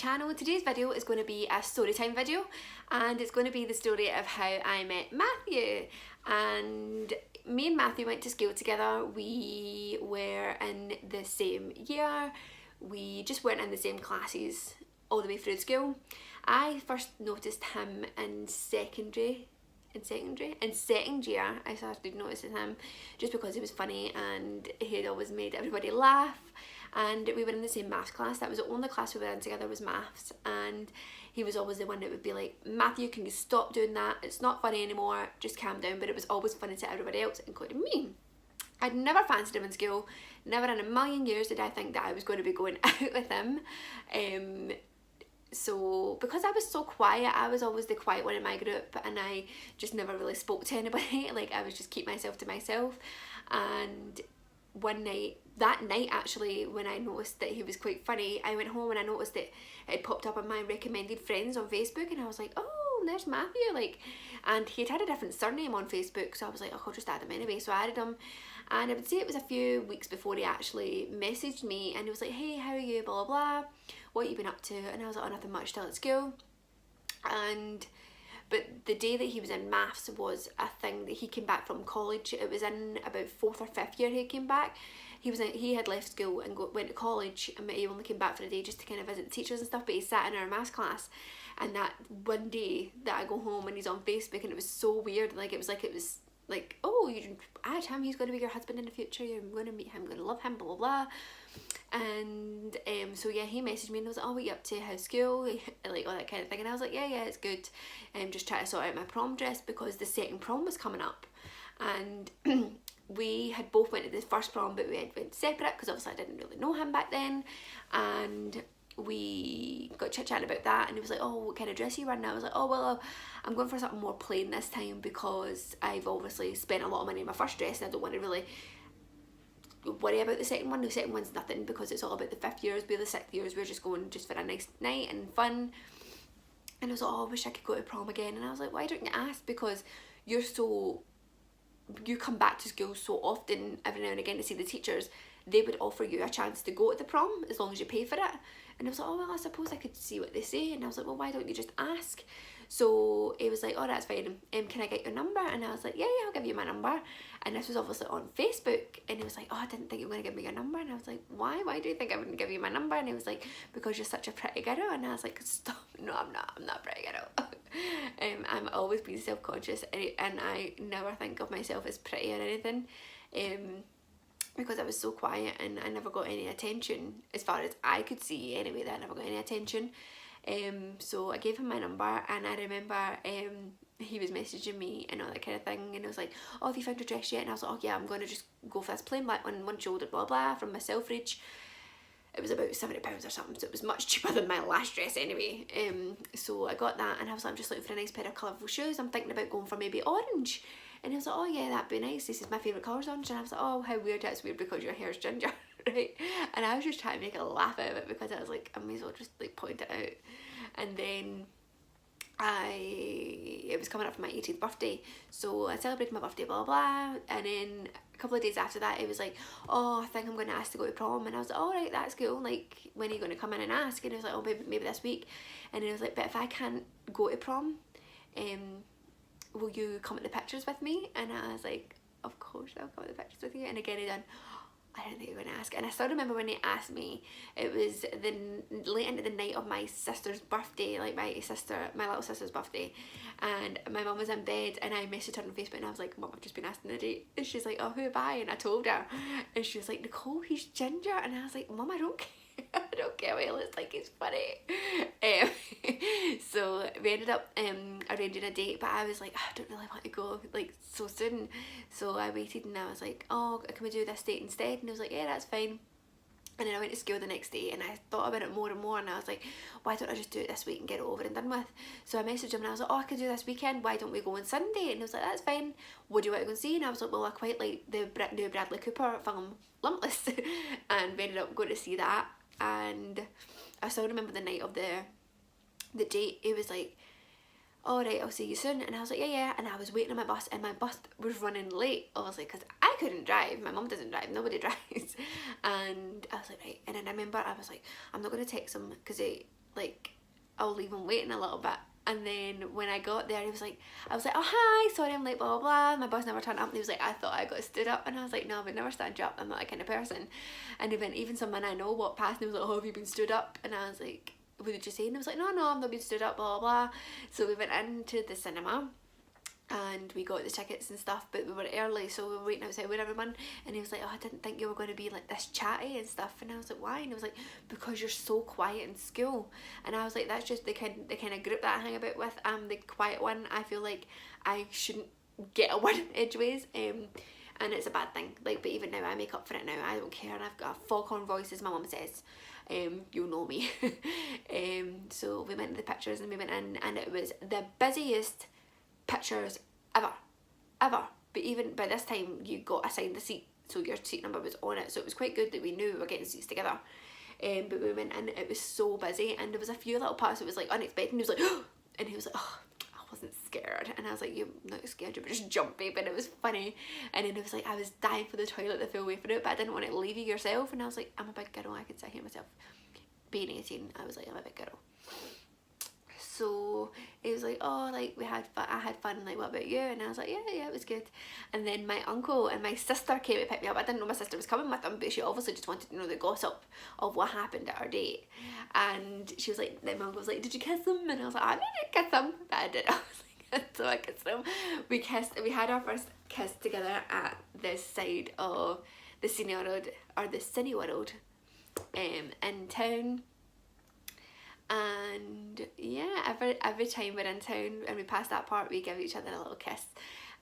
channel. Today's video is going to be a story time video, and it's going to be the story of how I met Matthew. And me and Matthew went to school together. We were in the same year. We just weren't in the same classes all the way through school. I first noticed him in second year. I started noticing him just because he was funny and he had always made everybody laugh. And we were in the same maths class. That was the only class we were in together, was maths. And he was always the one that would be like, Matthew, can you stop doing that? It's not funny anymore, just calm down. But it was always funny to everybody else, including me. I'd never fancied him in school. Never in a million years did I think that I was going to be going out with him. So because I was so quiet, I was always the quiet one in my group, and I just never really spoke to anybody. Like, I was just keep myself to myself. And one night, that night actually, when I noticed that he was quite funny, I went home and I noticed that it had popped up on my recommended friends on Facebook, and I was like, oh, there's Matthew. Like, and he had a different surname on Facebook, so I was like, oh, I'll just add him anyway. So I added him, and I would say it was a few weeks before he actually messaged me, and he was like, hey, how are you, blah blah blah, what you been up to? And I was like, oh, nothing much, still at school. But the day that he was in maths was a thing that he came back from college. It was in about 4th or 5th year he came back. He had left school and went to college, and he only came back for a day just to kind of visit the teachers and stuff, but he sat in our maths class. And that one day that I go home and he's on Facebook, and it was so weird. Like, it was like, oh, you add him, he's going to be your husband in the future, you're going to meet him, going to love him, blah blah blah. And so yeah, he messaged me and was like, oh, what are you up to, how's school, like all that kind of thing. And I was like, yeah, it's good. Just trying to sort out my prom dress because the second prom was coming up, and we had both went to the first prom, but we had went separate because obviously I didn't really know him back then. And we got chit-chatting about that, and he was like, oh, what kind of dress are you wearing? And I was like, oh, well, I'm going for something more plain this time because I've obviously spent a lot of money on my first dress, and I don't want to really worry about the second one. The second one's nothing because it's all about the 5th years. But the 6th years, we're just going just for a nice night and fun. And I was like, oh, I wish I could go to prom again. And I was like, why don't you ask? Because you come back to school so often, every now and again, to see the teachers. They would offer you a chance to go to the prom as long as you pay for it. And I was like, oh, well, I suppose I could see what they say. And I was like, well, why don't you just ask? So he was like, oh, that's fine. Can I get your number? And I was like, yeah, I'll give you my number. And this was obviously on Facebook. And he was like, oh, I didn't think you were going to give me your number. And I was like, why? Why do you think I wouldn't give you my number? And he was like, because you're such a pretty girl. And I was like, stop. No, I'm not a pretty girl. I'm always being self-conscious, and I never think of myself as pretty or anything. Because I was so quiet and I never got any attention, as far as I could see anyway, that I never got any attention. So I gave him my number, and I remember he was messaging me and all that kind of thing, and I was like, oh, have you found your dress yet? And I was like, oh yeah, I'm going to just go for this plain black one shoulder, blah blah, from my Selfridge. It was about £70 or something, so it was much cheaper than my last dress anyway. So I got that, and I was like, I'm just looking for a nice pair of colourful shoes. I'm thinking about going for maybe orange. And he was like, oh yeah, that'd be nice. He says, my favourite colour's orange. And I was like, oh, how weird. That's weird because your hair's ginger, right? And I was just trying to make a laugh out of it because I was like, I may as well just like point it out. And then it was coming up for my 18th birthday, so I celebrated my birthday, blah blah. And then a couple of days after that, it was like, oh, I think I'm going to ask to go to prom. And I was like, all right, that's cool, like, when are you going to come in and ask? And he was like, oh, maybe this week. And he was like, but if I can't go to prom, will you come at the pictures with me? And I was like, of course I'll come at the pictures with you. And again he done, I didn't think you were going to ask. And I still remember when he asked me, it was late into the night of my sister's birthday, like my little sister's birthday, and my mum was in bed, and I messaged her on Facebook, and I was like, Mum, I've just been asked on a date. And she's like, oh, who by? And I told her, and she was like, Nicole, he's ginger. And I was like, Mum, I don't care. I don't care what he looks like, he's funny. So we ended up arranging a date, but I was like, I don't really want to go like so soon. So I waited, and I was like, oh, can we do this date instead? And he was like, yeah, that's fine. And then I went to school the next day, and I thought about it more and more, and I was like, why don't I just do it this week and get it over and done with? So I messaged him, and I was like, oh, I could do this weekend, why don't we go on Sunday? And he was like, that's fine, what do you want to go and see? And I was like, well, I quite like the new Bradley Cooper film, Limitless. And we ended up going to see that. And I still remember the night of the date, he was like, all right, I'll see you soon. And I was like, yeah. And I was waiting on my bus, and my bus was running late, obviously, because I couldn't drive. My mum doesn't drive, nobody drives. And I was like, right. And then I remember I was like, I'm not going to text him because like, I'll leave him waiting a little bit. And then when I got there, he was like, I was like, oh hi, sorry I'm late, blah blah blah. My bus never turned up. And he was like, I thought I got stood up. And I was like, no, I would never stand you up, I'm not that kind of person. And even someone I know walked past and he was like, oh, have you been stood up? And I was like, what did you say? And I was like, no, I'm not being stood up, blah blah blah. So we went into the cinema and we got the tickets and stuff, but we were early, so we were waiting outside with everyone. And he was like, oh, I didn't think you were going to be like this chatty and stuff. And I was like, why? And he was like, because you're so quiet in school. And I was like, that's just the kind of group that I hang about with. I'm the quiet one. I feel like I shouldn't get a word edgeways, and it's a bad thing. Like, but even now I make up for it now. I don't care, and I've got a foghorn voice, as my mum says. You'll know me. So we went to the pictures and we went in, and it was the busiest pictures ever. But even by this time you got assigned the seat, so your seat number was on it, so it was quite good that we knew we were getting seats together. But we went in, it was so busy, and there was a few little parts that was like unexpected, and he was like and he was like, oh, I wasn't scared. And I was like, you're not scared, you're just jumpy. But it was funny. And then it was like, I was dying for the toilet the full way through it, but I didn't want to leave you yourself. And I was like, I'm a big girl, I can sit here myself. Being 18, I was like, I'm a big girl. So he was like, oh, like I had fun, like what about you? And I was like, yeah, it was good. And then my uncle and my sister came to pick me up. I didn't know my sister was coming with them, but she obviously just wanted to know the gossip of what happened at our date. And she was like, then my uncle was like, did you kiss him? And I was like, I didn't kiss him, but I did. I was like, so I kissed him. We had our first kiss together at this side of the Cineworld in town. And yeah, every time we're in town and we pass that part, we give each other a little kiss.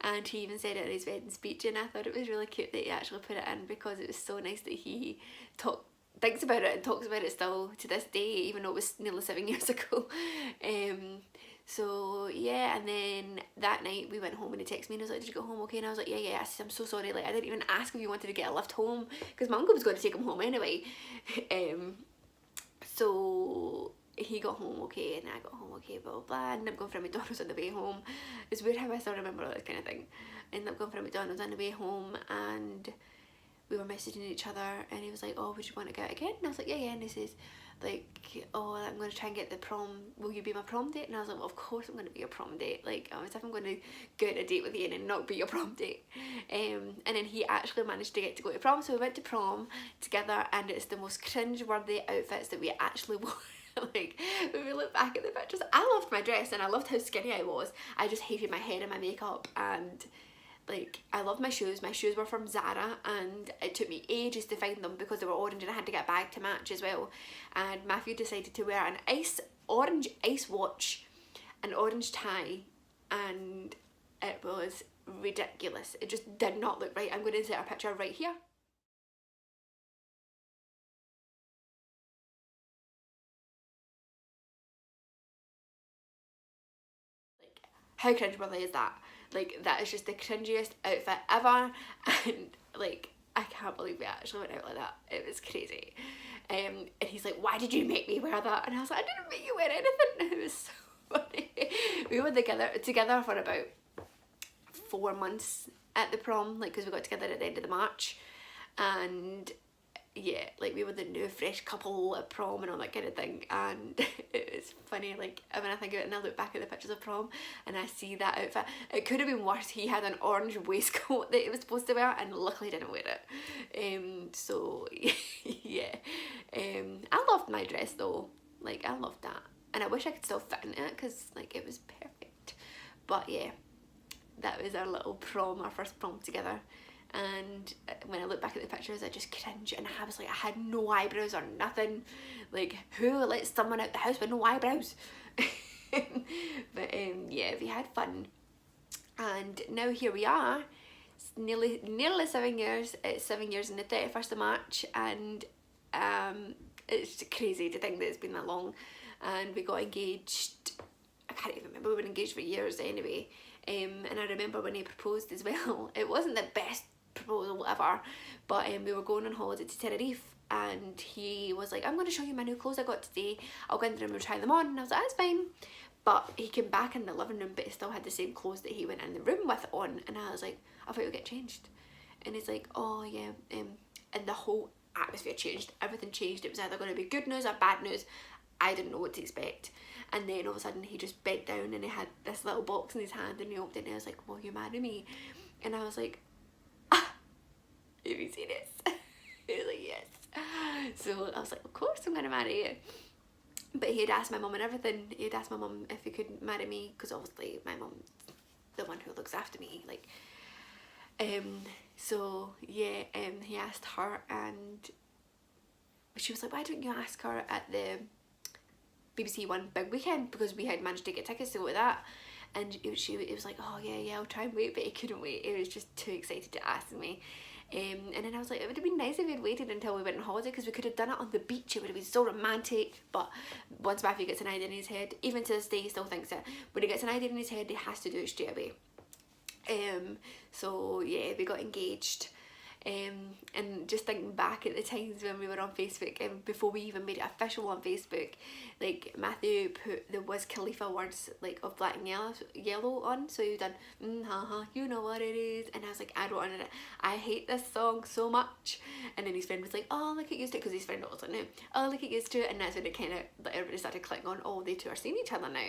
And he even said it in his wedding speech, and I thought it was really cute that he actually put it in, because it was so nice that he thinks about it and talks about it still to this day, even though it was nearly 7 years ago. So yeah, and then that night we went home and he texted me and he was like, did you go home okay? And I was like, yeah. I said, I'm so sorry, like I didn't even ask if you wanted to get a lift home, because my uncle was going to take him home anyway. So he got home okay and I got home okay, blah blah blah. I ended up going for a McDonald's on the way home. It's weird how I still remember all this kind of thing. I ended up going for a McDonald's on the way home, and we were messaging each other, and he was like, oh, would you want to go out again? And I was like, yeah. And he says like, oh, I'm going to try and get the prom, will you be my prom date? And I was like, well, of course I'm going to be your prom date. Like, as if I'm going to go on a date with you and not be your prom date. And then he actually managed to get to go to prom, so we went to prom together, and it's the most cringe-worthy outfits that we actually wore. Like, when we look back at the pictures, I loved my dress and I loved how skinny I was. I just hated my hair and my makeup, and like, I loved my shoes. My shoes were from Zara, and it took me ages to find them because they were orange, and I had to get a bag to match as well. And Matthew decided to wear an orange ice watch, an orange tie, and it was ridiculous. It just did not look right. I'm going to insert a picture right here. How cringeworthy is that? Like, that is just the cringiest outfit ever, and like, I can't believe we actually went out like that. It was crazy. And he's like, why did you make me wear that? And I was like, I didn't make you wear anything. It was so funny. We were together for about 4 months at the prom, like, because we got together at the end of the March, and yeah, like, we were the new fresh couple at prom and all that kind of thing. And it was funny, like, when I think of it and I look back at the pictures of prom and I see that outfit, it could have been worse. He had an orange waistcoat that he was supposed to wear, and luckily didn't wear it. So yeah, I loved my dress though. Like, I loved that, and I wish I could still fit in it, because like, it was perfect. But yeah, that was our little prom, our first prom together. And when I look back at the pictures, I just cringe, and I was like, I had no eyebrows or nothing. Like, who lets someone out the house with no eyebrows? But yeah, we had fun, and now here we are. It's nearly 7 years. It's 7 years on the 31st of March, and it's crazy to think that it's been that long. And we got engaged, I can't even remember, we were engaged for years anyway. And I remember when he proposed as well, it wasn't the best proposal ever, but we were going on holiday to Tenerife, and he was like, I'm going to show you my new clothes I got today, I'll go in the room and try them on. And I was like, that's fine. But he came back in the living room, but he still had the same clothes that he went in the room with on, and I was like, I thought you'll get changed. And he's like, oh yeah, and the whole atmosphere changed, everything changed. It was either going to be good news or bad news. I didn't know what to expect. And then all of a sudden he just bent down and he had this little box in his hand and he opened it and I was like, will you marry me? And I was like, ah, have you seen this? He was like, yes. So I was like, of course I'm gonna marry you. But he had asked my mum and everything. He had asked my mum if he could marry me, because obviously my mum's the one who looks after me, like. So yeah, he asked her, and she was like, why don't you ask her at the BBC One big weekend, because we had managed to get tickets to go to that. And it was like, oh yeah, I'll try and wait, but he couldn't wait. He was just too excited to ask me. And then I was like, it would have been nice if we had waited until we went on holiday, because we could have done it on the beach. It would have been so romantic. But once Matthew gets an idea in his head, even to this day he still thinks that when he gets an idea in his head he has to do it straight away. So yeah, we got engaged. And just thinking back at the times when we were on Facebook, and before we even made it official on Facebook, like Matthew put the Wiz Khalifa words like of Black and Yellow on, so he done haha, you know what it is, and I was like, I wrote on it, I hate this song so much. And then his friend was like, oh look at used to it, because his friend also knew, oh look at used to it, and that's when it kind of, like, everybody started clicking on, oh they two are seeing each other now.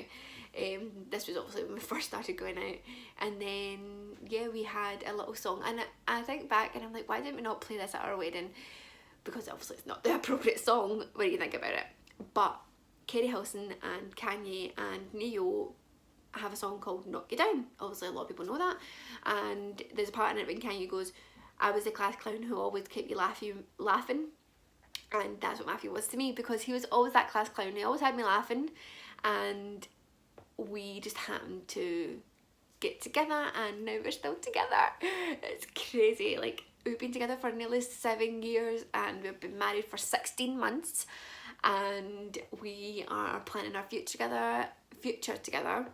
This was obviously when we first started going out, and then yeah, we had a little song, and I think back and I'm like, why didn't we not play this at our wedding? Because obviously it's not the appropriate song when you think about it. But Kerry Hilson and Kanye and Ne-Yo have a song called Knock You Down. Obviously a lot of people know that, and there's a part in it when Kanye goes, I was the class clown who always kept you laughing. And that's what Matthew was to me, because he was always that class clown. He always had me laughing, and we just happened to get together, and now we're still together. It's crazy. Like, we've been together for nearly 7 years, and we've been married for 16 months, and we are planning our future together.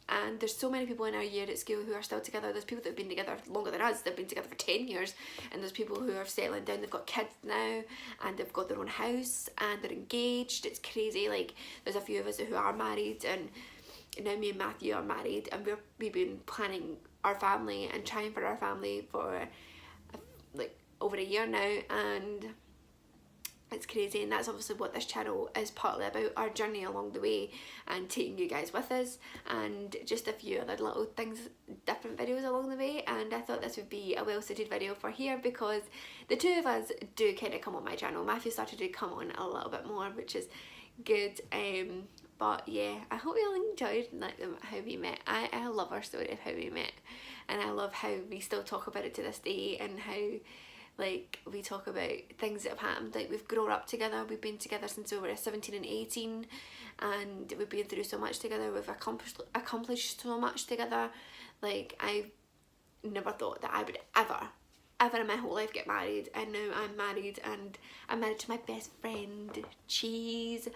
And there's so many people in our year at school who are still together. There's people that have been together longer than us. They've been together for 10 years. And there's people who are settling down. They've got kids now, and they've got their own house, and they're engaged. It's crazy. Like, there's a few of us who are married, and now me and Matthew are married, and we've been planning our family and trying for our family for like over a year now, and it's crazy. And that's obviously what this channel is partly about, our journey along the way, and taking you guys with us, and just a few other little things, different videos along the way. And I thought this would be a well suited video for here, because the two of us do kind of come on my channel. Matthew started to come on a little bit more, which is good. But yeah, I hope you all enjoyed like how we met. I love our story of how we met, and I love how we still talk about it to this day, and how like we talk about things that have happened. Like, we've grown up together, we've been together since we were 17 and 18, and we've been through so much together. We've accomplished so much together. Like, I never thought that I would ever in my whole life get married, and now I'm married, and I'm married to my best friend, Cheese.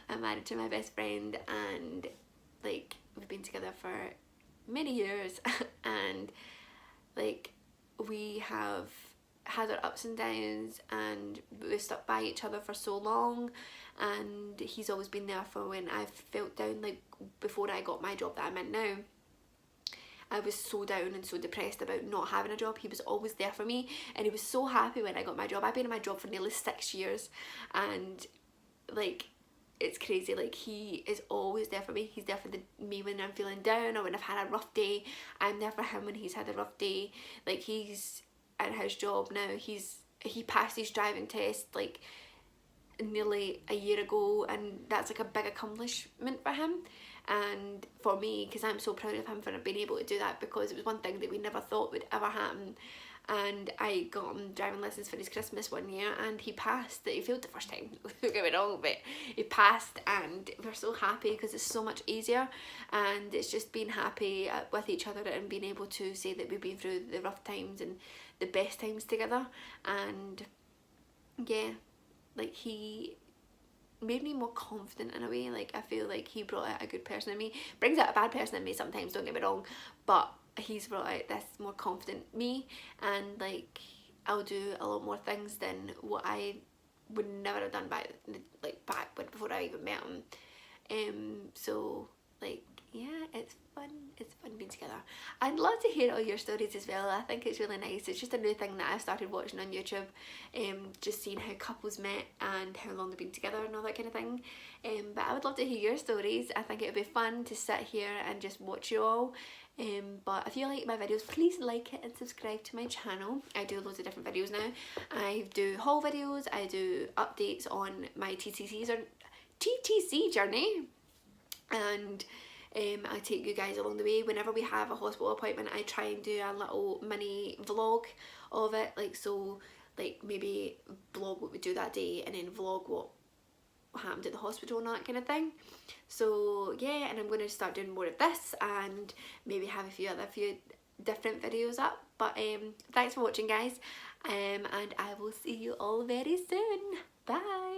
I'm married to my best friend, and like, we've been together for many years, and like, we have had our ups and downs, and we've stuck by each other for so long, and he's always been there for when I've felt down. Like, before I got my job that I'm in now, I was so down and so depressed about not having a job. He was always there for me, and he was so happy when I got my job. I've been in my job for nearly 6 years, and like, it's crazy. Like, he is always there for me. He's there for me when I'm feeling down, or when I've had a rough day. I'm there for him when he's had a rough day. Like, he's at his job now. He passed his driving test like nearly a year ago, and that's like a big accomplishment for him. And for me, because I'm so proud of him for being able to do that, because it was one thing that we never thought would ever happen. And I got him driving lessons for his Christmas one year, and he passed. He failed the first time, don't get me wrong, but he passed, and we're so happy because it's so much easier. And it's just being happy with each other, and being able to say that we've been through the rough times and the best times together. And yeah, like, he made me more confident in a way. Like, I feel like he brought out a good person in me. Brings out a bad person in me sometimes, don't get me wrong, but he's brought out this more confident me, and like, I'll do a lot more things than what I would never have done back before I even met him. So like, yeah, it's fun being together. I'd love to hear all your stories as well. I think it's really nice. It's just a new thing that I've started watching on YouTube, just seeing how couples met and how long they've been together and all that kind of thing. But I would love to hear your stories. I think it would be fun to sit here and just watch you all. But if you like my videos, please like it and subscribe to my channel. I do loads of different videos now. I do haul videos, I do updates on my TTC journey, and I take you guys along the way. Whenever we have a hospital appointment, I try and do a little mini vlog of it, like, so like maybe vlog what we do that day and then vlog what happened at the hospital and that kind of thing. So yeah, and I'm going to start doing more of this and maybe have a few different videos up. But thanks for watching, guys, and I will see you all very soon. Bye.